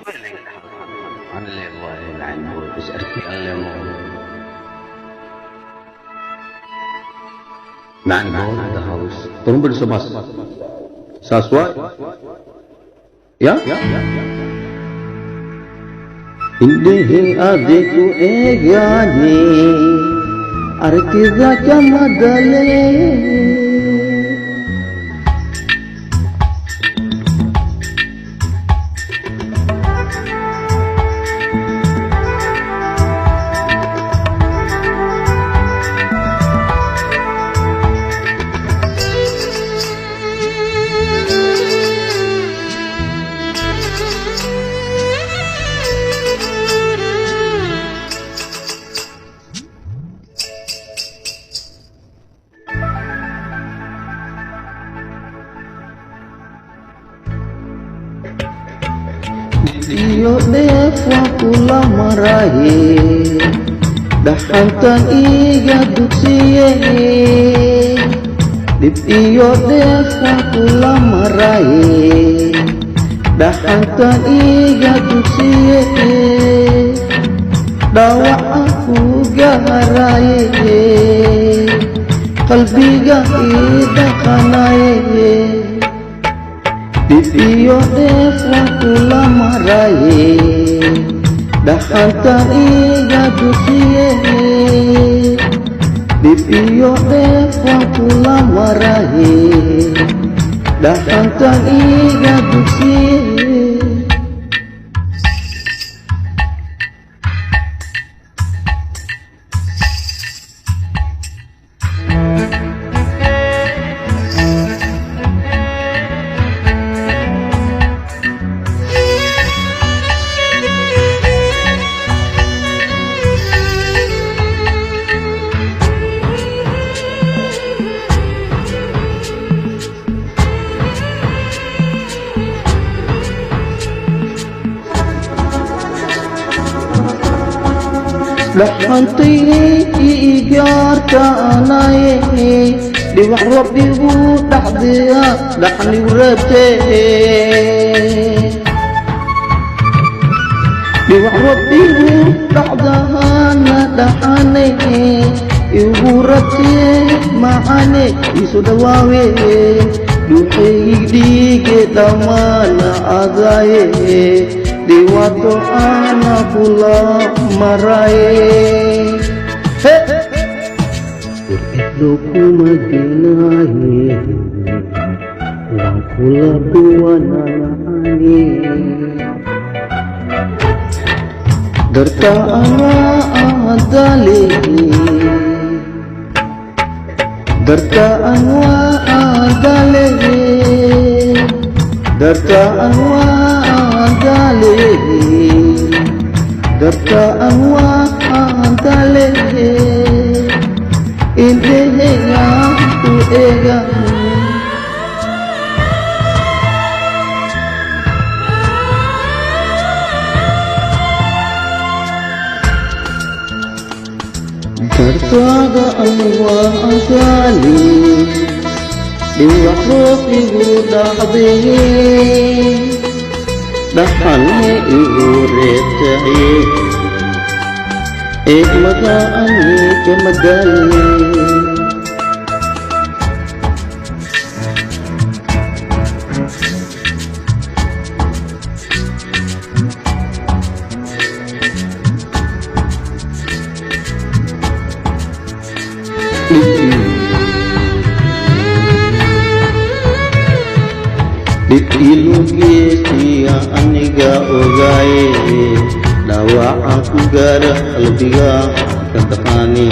أنا اللي الله يلعن بس أركي الله مو مع البول ده هاوس ترون بالسماس ساسوا يا إنه أديكو إيجاني أركي ذاك مدلي Iyo dewa kula marahi dahantan iga duksiye Dip iyo dewa kula marahi dahantan iga duksiye Dawa aku gaharaye qalbiga ida kanaye Iyo dewa kula marahi dahantan iga duksiye Iyo dewa kula marahi dahantan iga duksiye Lahantay iigaarta anaye di wax rabbigu dhaxdiya dhaxni rabtee di wax rabbigu dhaxdahana dhaxane igu rabtee macane isu dhawaawe duxeygdhiige dhammaana agaye Diwato ana kula marae Ito kumaginahi Lang kula dua nanani Darta ana adali Darta anwa adali Darta anwa Darta anwa antale Indeha tu ega Darta anwa antale Diwakrof ibu dahdihi Dahannya ibu retahi Magaan ke madali Ditilungi siya aniga ogaye Dawa aku gara lebiga katakani